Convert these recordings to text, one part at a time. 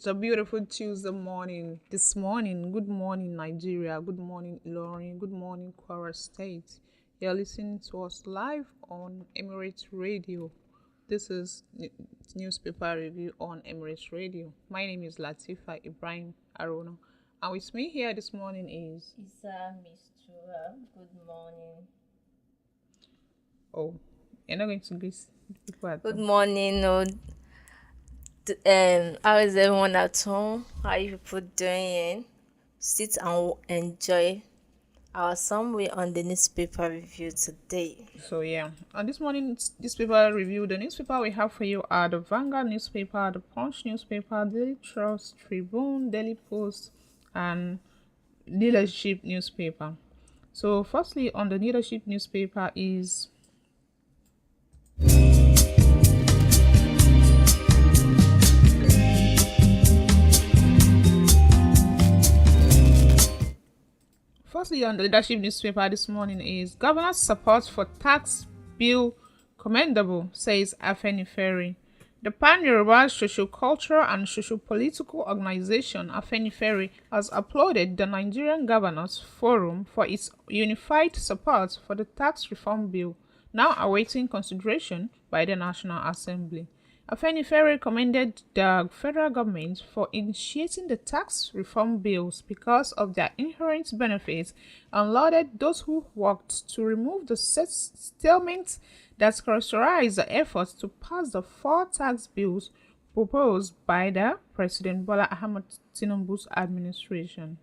It's a beautiful Tuesday morning. This morning, good morning, Nigeria. Good morning, Ilorin. Good morning, Kwara State. You're listening to us live on Emirates Radio. This is newspaper review on Emirates Radio. My name is Latifah Ibrahim Arowona. And with me here this morning is Misturah. Good morning. Oh, you're not going to greet people at Good home. morning. How is everyone at home? How are you people doing? Sit and enjoy our summary on the newspaper review today. So yeah, on this morning's newspaper review, the newspaper we have for you are the Vanguard newspaper, the Punch newspaper, Daily Trust, Tribune, Daily Post, and Leadership newspaper. So firstly, on the Leadership newspaper is Firstly, on the leadership newspaper this morning is Governor's support for tax bill commendable, says Afenifere. The Pan-Yoruba Socio-Cultural and Socio-Political Organization Afenifere has applauded the Nigerian Governors Forum for its unified support for the tax reform bill, now awaiting consideration by the National Assembly. Afenifere commended the federal government for initiating the tax reform bills because of their inherent benefits and lauded those who worked to remove the stalemate that characterized the efforts to pass the four tax bills proposed by the President Bola Ahmed Tinubu's administration.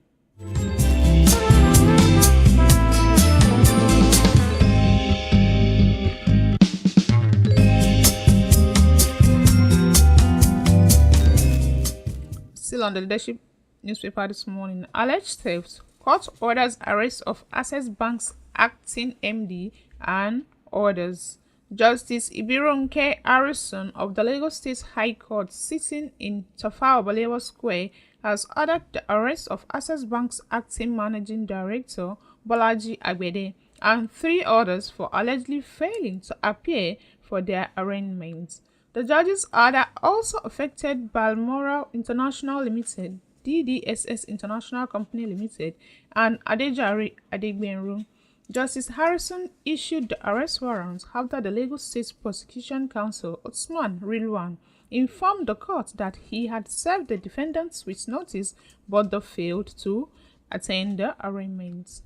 Still on the leadership newspaper this morning, alleged theft, court orders arrest of Access Bank's acting MD and others. Justice Ibironke Harrison of the Lagos State High Court, sitting in Tafawa Balewa Square, has ordered the arrest of Access Bank's acting managing director Bolaji Agbede and three others for allegedly failing to appear for their arraignment. The judge's order also affected Balmoral International Limited, DDSS International Company Limited, and Adejare Adegbenru. Justice Harrison issued the arrest warrant after the Lagos State Prosecution Counsel, Usman Rilwan, informed the court that he had served the defendants with notice, but they failed to attend the arraignment.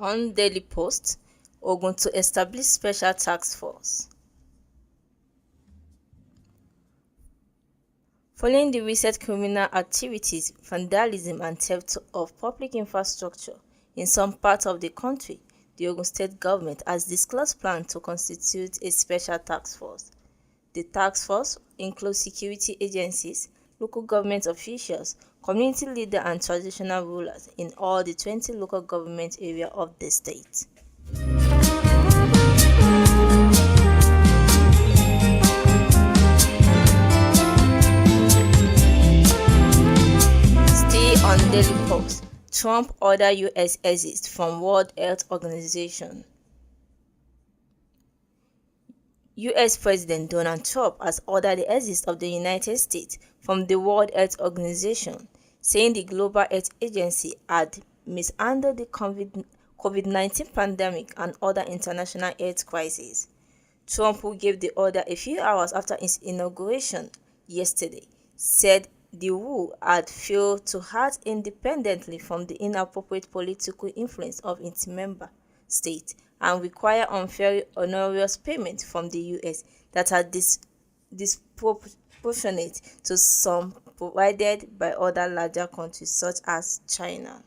On Daily Post, Ogun to establish special task force. Following the recent criminal activities, vandalism and theft of public infrastructure in some parts of the country, the Ogun State government has disclosed plans to constitute a special task force. The task force includes security agencies, local government officials, community leaders and traditional rulers in all the 20 local government areas of the state. Still on Daily Post, Trump ordered U.S. exit from World Health Organization. U.S. President Donald Trump has ordered the exit of the United States from the World Health Organization, saying the Global Health Agency had mishandled the COVID-19 pandemic and other international health crises. Trump, who gave the order a few hours after his inauguration yesterday, said the WHO had failed to act independently from the inappropriate political influence of its member states and require unfair onerous payment from the US that are disproportionate to some provided by other larger countries such as China.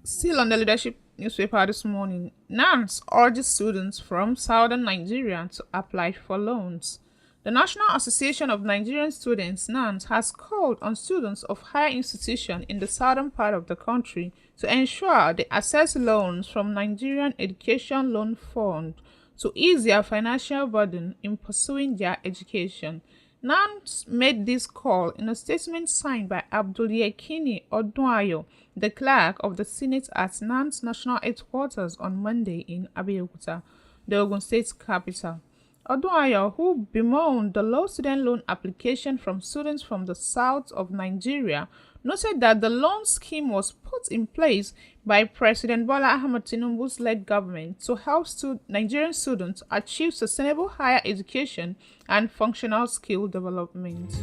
Still on the leadership newspaper this morning, NANS urges students from southern Nigeria to apply for loans. The National Association of Nigerian Students, NANS, has called on students of higher institutions in the southern part of the country to ensure they access loans from Nigerian Education Loan Fund to ease their financial burden in pursuing their education. NANS made this call in a statement signed by Abdul-Yekini Odunayo, the clerk of the Senate at NANS National Headquarters on Monday in Abeokuta, the Ogun State capital. Odunayo, who bemoaned the low student loan application from students from the south of Nigeria, noted that the loan scheme was put in place by President Bola Ahmed Tinubu's led government to help Nigerian students achieve sustainable higher education and functional skill development.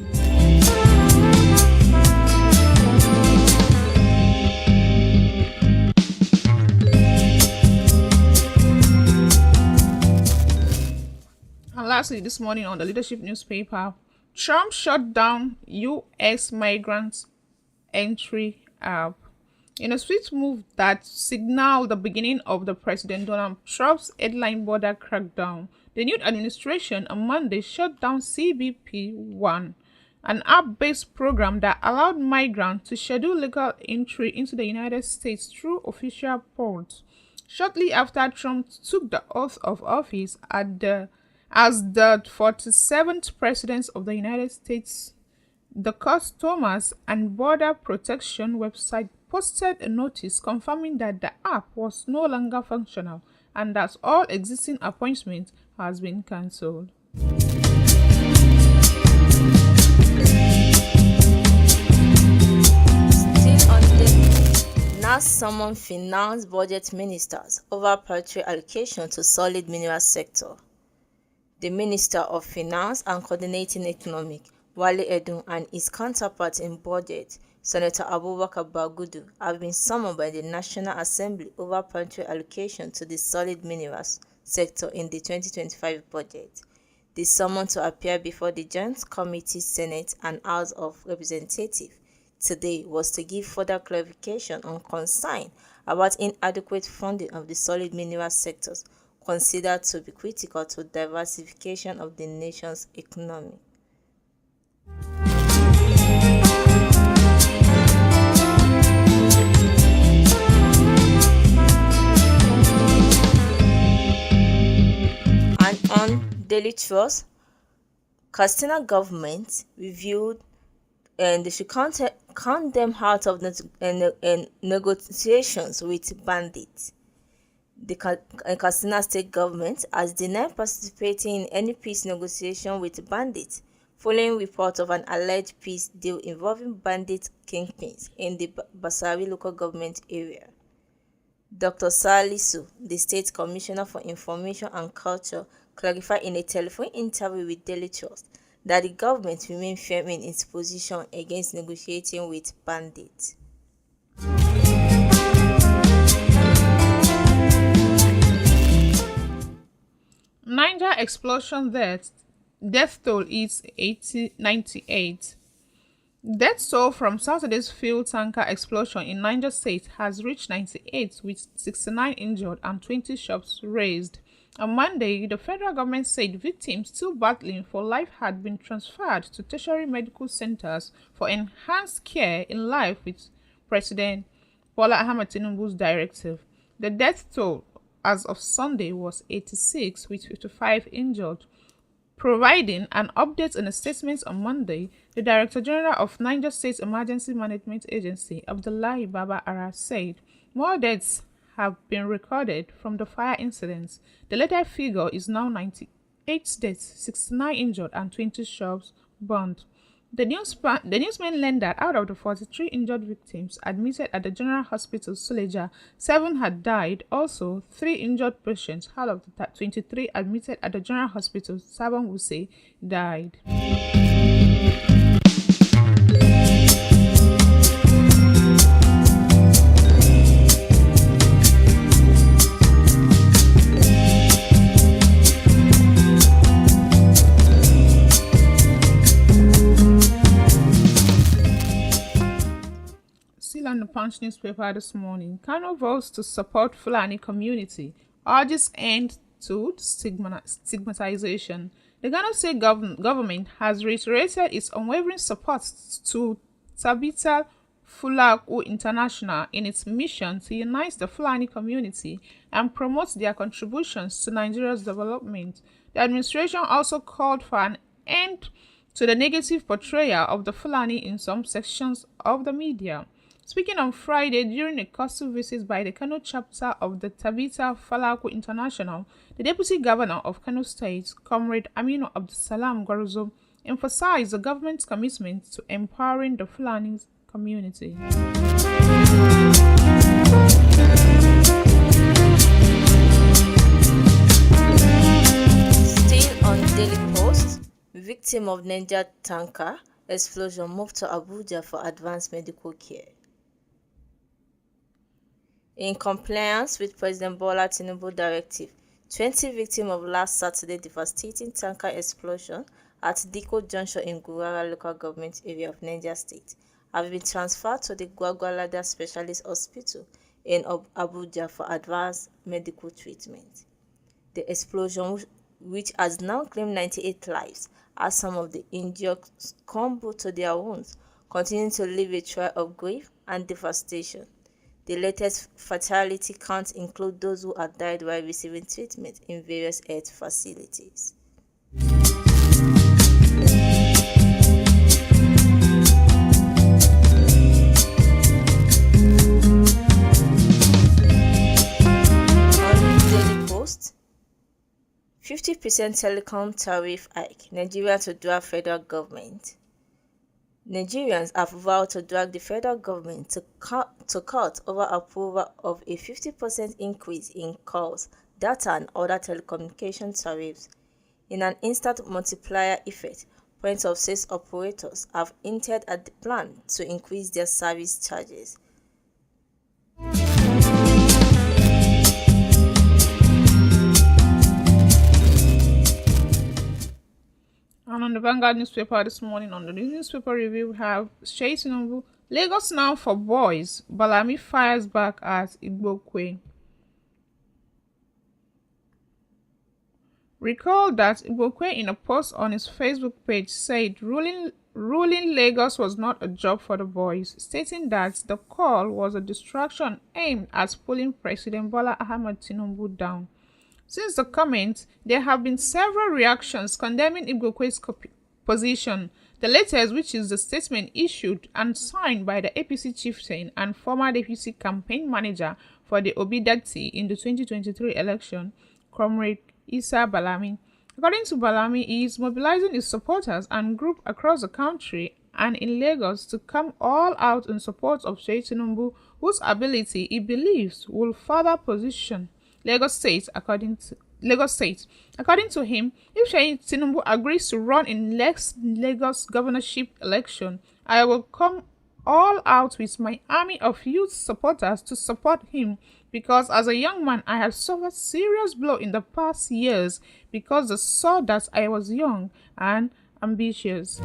And lastly, this morning on the Leadership newspaper, Trump shut down U.S. migrants entry app. In a swift move that signaled the beginning of the President Donald Trump's headline border crackdown, the new administration on Monday shut down CBP-1, an app-based program that allowed migrants to schedule legal entry into the United States through official ports. Shortly after Trump took the oath of office as the 47th President of the United States, the Customs and Border Protection website posted a notice confirming that the app was no longer functional and that all existing appointments has been cancelled. Still on the now summon finance budget ministers over poultry allocation to solid mineral sector. The Minister of Finance and Coordinating Economic, Wale Edun, and his counterpart in budget, Senator Abubakar Bagudu, have been summoned by the National Assembly over poultry allocation to the solid minerals sector in the 2025 budget. The summon to appear before the Joint Committee, Senate, and House of Representatives today was to give further clarification on concern about inadequate funding of the solid mineral sectors, considered to be critical to diversification of the nation's economy. And on Daily Trust, Katsina government reviewed and they should count them out of negotiations with bandits. The Katsina state government has denied participating in any peace negotiation with bandits, following reports of an alleged peace deal involving bandit kingpins in the Basari local government area. Dr. Salisu, the State Commissioner for Information and Culture, clarified in a telephone interview with Daily Trust that the government remains firm in its position against negotiating with bandits. Niger explosion death toll is 98. Death toll from Saturday's fuel tanker explosion in Niger State has reached 98, with 69 injured and 20 shops razed. On Monday, the federal government said victims still battling for life had been transferred to tertiary medical centers for enhanced care in line with President Bola Ahmed Tinubu's directive. The death toll as of Sunday was 86, with 55 injured. Providing an update in a statement on Monday, the Director General of Niger State Emergency Management Agency, Abdullahi Baba Ara, said more deaths have been recorded from the fire incidents. The latter figure is now 98 deaths, 69 injured, and 20 shops burned. The newsman learned that out of the 43 injured victims admitted at the General Hospital Suleja, 7 had died. Also, 3 injured patients out of the 23 admitted at the General Hospital Sabon Wuse died. On the Punch newspaper this morning, Kano votes to support Fulani community, urges end to stigmatization. The Ghana State government has reiterated its unwavering support to Tabita Fulaku International in its mission to unite the Fulani community and promote their contributions to Nigeria's development. The administration also called for an end to the negative portrayal of the Fulani in some sections of the media. Speaking on Friday during a coastal visit by the Kano chapter of the Tabita Falaku International, the Deputy Governor of Kano State, Comrade Aminu Abdulsalam Gwarzo, emphasized the government's commitment to empowering the Fulani community. Still on Daily Post, victim of Niger tanker explosion moved to Abuja for advanced medical care. In compliance with President Bola Tinubu's directive, 20 victims of last Saturday's devastating tanker explosion at Diko Junction in Gurara local government area of Niger State have been transferred to the Gwagwalada Specialist Hospital in Abuja for advanced medical treatment. The explosion, which has now claimed 98 lives, as some of the injured succumbed to their wounds, continue to leave a trail of grief and devastation. The latest fatality counts include those who have died while receiving treatment in various health facilities. On Daily Post, 50% telecom tariff hike, Nigeria to drag federal government. Nigerians have vowed to drag the federal government to court over approval of a 50% increase in calls, data and other telecommunication tariffs. In an instant multiplier effect, point of sales operators have hinted at the plan to increase their service charges. And on the Vanguard newspaper this morning, on the newspaper review, we have Tinubu, Lagos now for boys, Balami fires back at Igbokwe. Recall that Igbokwe, in a post on his Facebook page, said ruling Lagos was not a job for the boys, stating that the call was a distraction aimed at pulling President Bola Ahmed Tinubu down. Since the comment, there have been several reactions condemning Igbokwe's position. The latest, which is the statement issued and signed by the APC chieftain and former deputy campaign manager for the Obidati in the 2023 election, Comrade Issa Balami. According to Balami, he is mobilizing his supporters and groups across the country and in Lagos to come all out in support of Tinubu, whose ability he believes will further position Lagos State. According to him, if Tinubu agrees to run in next Lagos governorship election, I will come all out with my army of youth supporters to support him, because as a young man I have suffered serious blow in the past years because they saw that I was young and ambitious.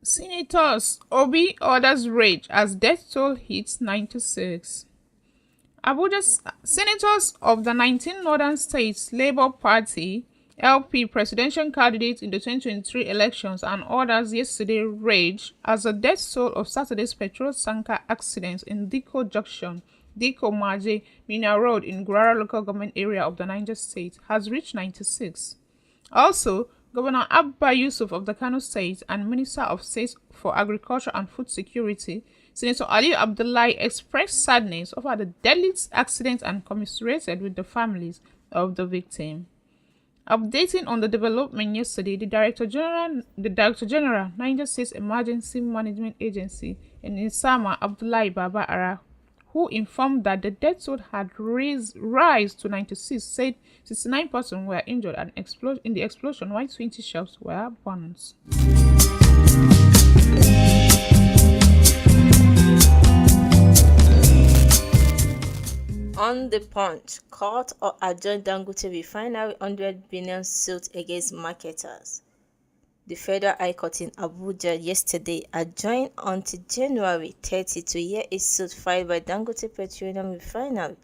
Senators, Obi orders rage as death toll hits 96. Abuja senators of the 19 northern states Labour Party LP presidential candidate in the 2023 elections and others yesterday raged as the death toll of Saturday's petrol tanker accident in Diko Junction, Diko Maje, Mina Road in Gurara local government area of the Niger State has reached 96. Also, Governor Abba Yusuf of the Kano State and Minister of State for Agriculture and Food Security, Senator Ali Abdullahi, expressed sadness over the deadly accident and commiserated with the families of the victim. Updating on the development yesterday, the Director General, Niger State Emergency Management Agency, in Isama Abdullahi Baba Ara, who informed that the death toll had rise to 96, said 69 persons were injured in the explosion, while 20 shops were burned. On On the Punch, court or adjourned Dangote refinery 100 billion suit against marketers. The Federal High Court in Abuja yesterday adjourned until January 30 to hear a suit filed by Dangote Petroleum Refinery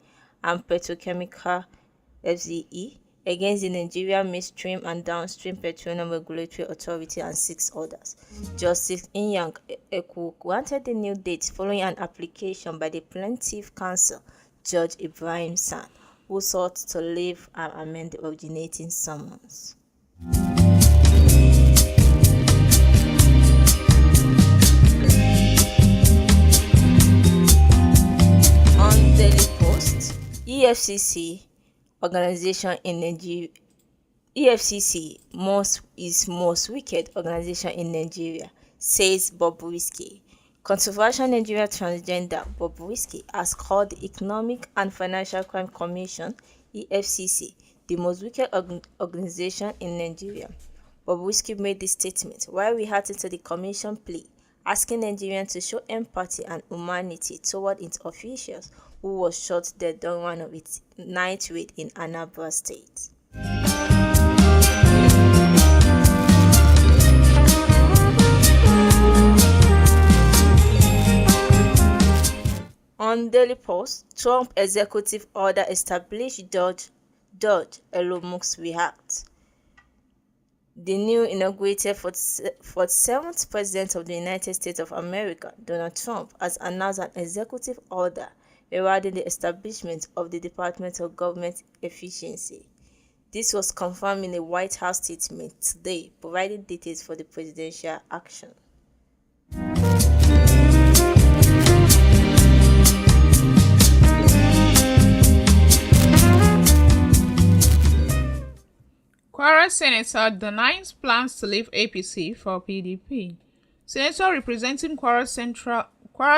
and Petrochemical FZE against the Nigerian Midstream and Downstream Petroleum Regulatory Authority and 6 others. Justice Inyang Ekwu granted the new date following an application by the plaintiff counsel, Judge Ibrahim San, who sought to leave and amend the originating summons. On Daily Post, EFCC organization in Nigeria. EFCC is most wicked organization in Nigeria, says Bobrisky. Controversial Nigeria transgender Bobrisky has called the Economic and Financial Crime Commission (EFCC) the most wicked organization in Nigeria. Bobrisky made this statement while reacting to the commission plea, asking Nigerians to show empathy and humanity toward its officials who was shot dead during one of its night raid in Anambra State. On Daily Post, Trump executive order established Judge Elon Musk react. The new inaugurated 47th President of the United States of America, Donald Trump, has announced an executive order regarding the establishment of the Department of Government Efficiency. This was confirmed in a White House statement today, providing details for the presidential action. Kwara Senator denies plans to leave APC for PDP. Senator representing Kwara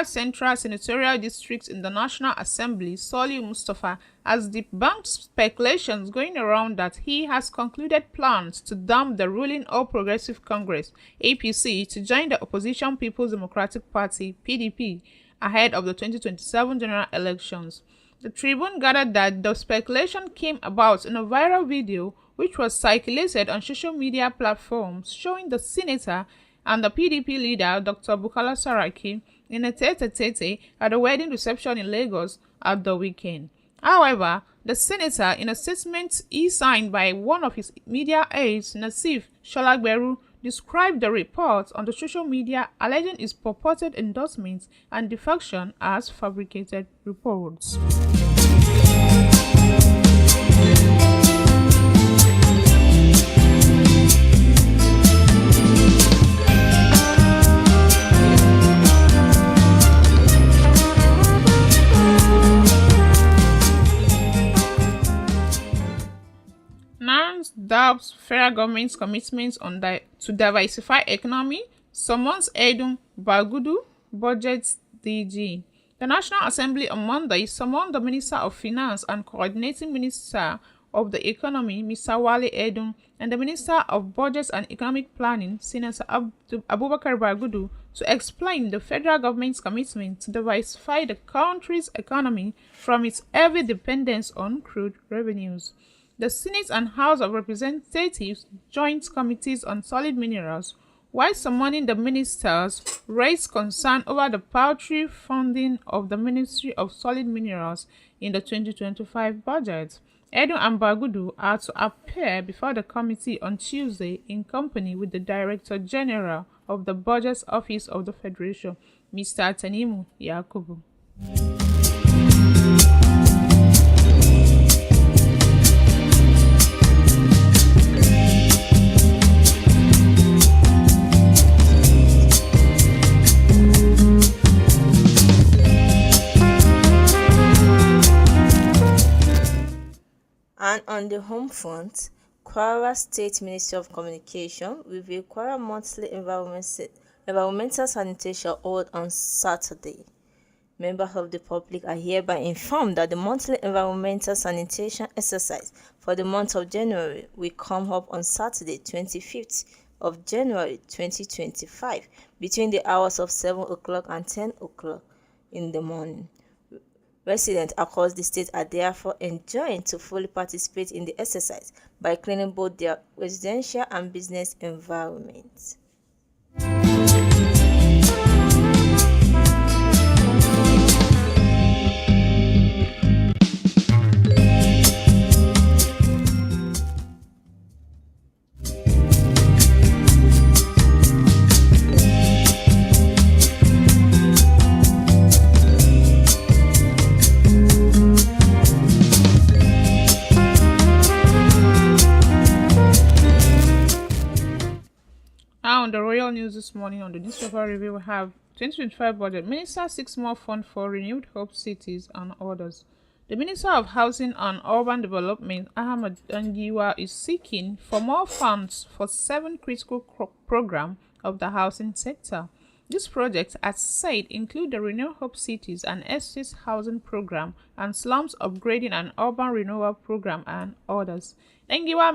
Central Senatorial District in the National Assembly, Soliu Mustafa, has debunked speculations going around that he has concluded plans to dump the ruling All Progressive Congress (APC) to join the opposition People's Democratic Party (PDP) ahead of the 2027 general elections. The Tribune gathered that the speculation came about in a viral video which was circulated on social media platforms showing the senator and the PDP leader Dr. Bukola Saraki in a tete-a-tete at a wedding reception in Lagos at the weekend. However, the senator, in a statement he signed by one of his media aides, Nassif Sholagberu, described the report on the social media alleging his purported endorsements and defection as fabricated reports. NANS doubts federal government's commitments to diversify economy, summons Edun Bagudu, budget DG. The National Assembly on Monday summoned the Minister of Finance and Coordinating Minister of the Economy, Mr. Wale Edun, and the Minister of Budget and Economic Planning, Senator Abubakar Bagudu, to explain the federal government's commitment to diversify the country's economy from its heavy dependence on crude revenues. The Senate and House of Representatives Joint Committees on Solid Minerals, while summoning the ministers, raised concern over the paltry funding of the Ministry of Solid Minerals in the 2025 budget. Edu and Bagudu are to appear before the committee on Tuesday in company with the Director General of the Budget Office of the Federation, Mr. Tanimu Yakubu. And on the home front, Kwara State Ministry of Communication revealed Kwara monthly environmental sanitation hold on Saturday. Members of the public are hereby informed that the monthly environmental sanitation exercise for the month of January will come up on Saturday, 25th of January 2025, between the hours of 7 o'clock and 10 o'clock in the morning. Residents across the state are therefore enjoined to fully participate in the exercise by cleaning both their residential and business environments. Now, on the royal news this morning on the newspaper review, we have 2025 budget. Minister seeks more fund for renewed hope cities and others. The Minister of Housing and Urban Development, Ahmed Dangiwa, is seeking for more funds for 7 critical programs of the housing sector. These projects, as said, include the Renew Hope Cities and Estates Housing Program and Slums Upgrading and Urban Renewal Program and others. Dangiwa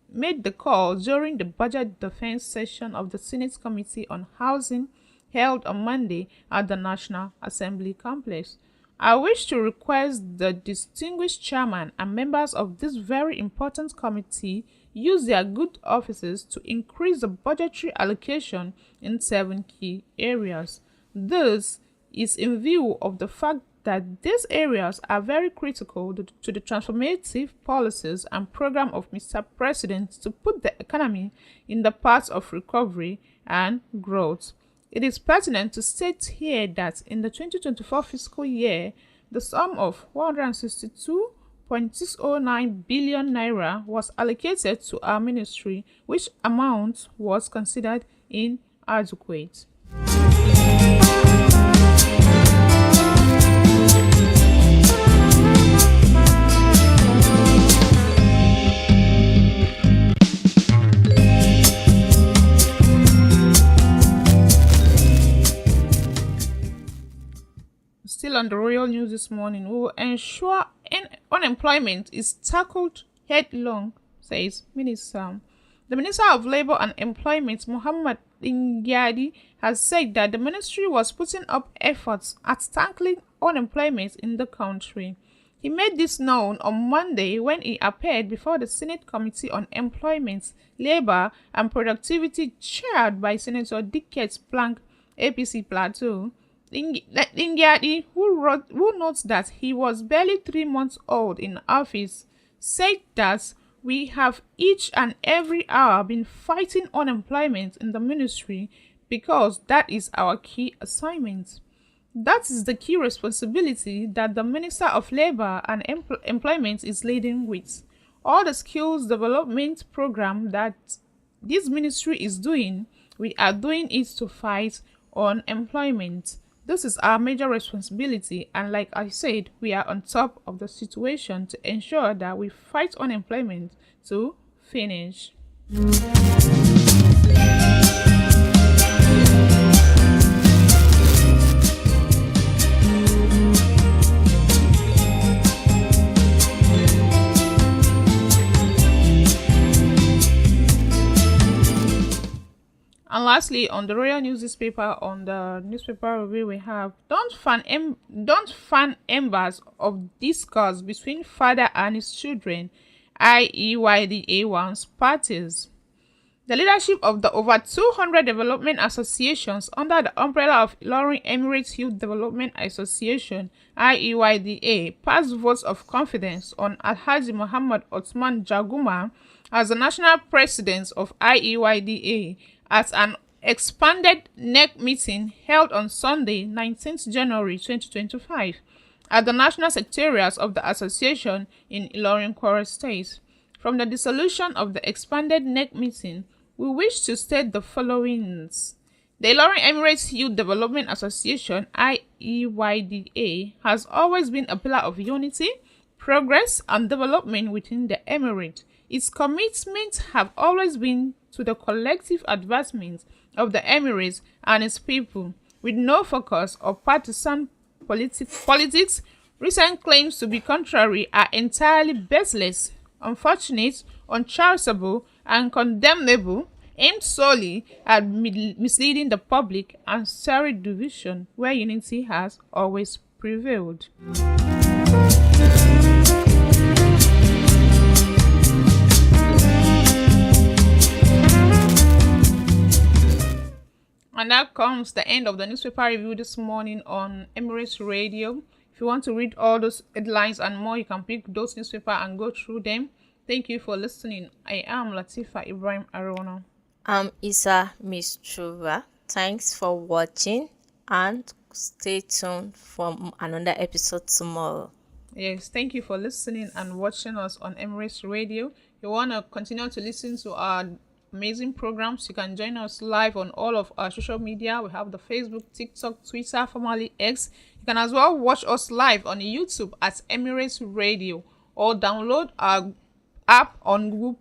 made the call during the budget defense session of the Senate Committee on Housing held on Monday at the National Assembly complex. I wish to request the distinguished chairman and members of this very important committee use their good offices to increase the budgetary allocation in 7 key areas. This is in view of the fact that these areas are very critical to the transformative policies and program of Mr. President to put the economy in the path of recovery and growth. It is pertinent to state here that in the 2024 fiscal year, the sum of 162.609 billion naira was allocated to our ministry, which amount was considered inadequate. Still on the royal news this morning, we will ensure unemployment is tackled headlong, says Minister. The Minister of Labour and Employment, Muhammad Ingyadi, has said that the ministry was putting up efforts at tackling unemployment in the country. He made this known on Monday when he appeared before the Senate Committee on Employment, Labour and Productivity chaired by Senator Dickett Plank, APC Plateau. Ingyadi, who notes that he was barely 3 months old in office, said that we have each and every hour been fighting unemployment in the ministry because that is our key assignment. That is the key responsibility that the Minister of Labour and Employment is leading with. All the skills development program that this ministry is doing, we are doing it to fight unemployment. This is our major responsibility, and like I said, we are on top of the situation to ensure that we fight unemployment to finish. And lastly, on the royal news newspaper, on the newspaper review, we have don't fan embers of discourse between father and his children, REVEIW wants parties. The leadership of the over 200 development associations under the umbrella of Ilorin Emirates Youth Development Association, REVEIW, passed votes of confidence on Alhaji Muhammad Othman Jaguma as the national president of REVEIW at an expanded NEC meeting held on Sunday, 19th January 2025, at the National Secretariat of the Association in Ilorin, Kwara State. From the dissolution of the expanded NEC meeting, we wish to state the following. The Ilorin Emirates Youth Development Association, REVEIW, has always been a pillar of unity, progress, and development within the Emirate. Its commitments have always been to the collective advancement of the Emirates and its people, with no focus or partisan politics. Recent claims to be contrary are entirely baseless, unfortunate, uncharitable, and condemnable, aimed solely at misleading the public and stirring division where unity has always prevailed. prevailed. And that comes the end of the newspaper review this morning on Emirates Radio. If you want to read all those headlines and more, you can pick those newspapers and go through them. Thank you for listening. I am Latifah Ibrahim Arowona. I'm Issa Misturah. Thanks for watching and stay tuned for another episode tomorrow. Yes, thank you for listening and watching us on Emirates Radio. If you want to continue to listen to our amazing programs, you can join us live on all of our social media. We have the Facebook, TikTok, Twitter, formerly X. You can as well watch us live on YouTube at Emirates Radio, or download our app on Google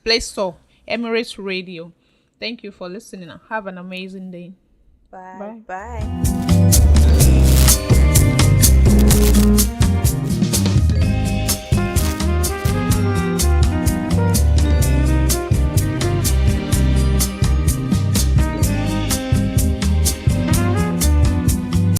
Play Store, Emirates Radio. Thank you for listening and have an amazing day. Bye. Bye.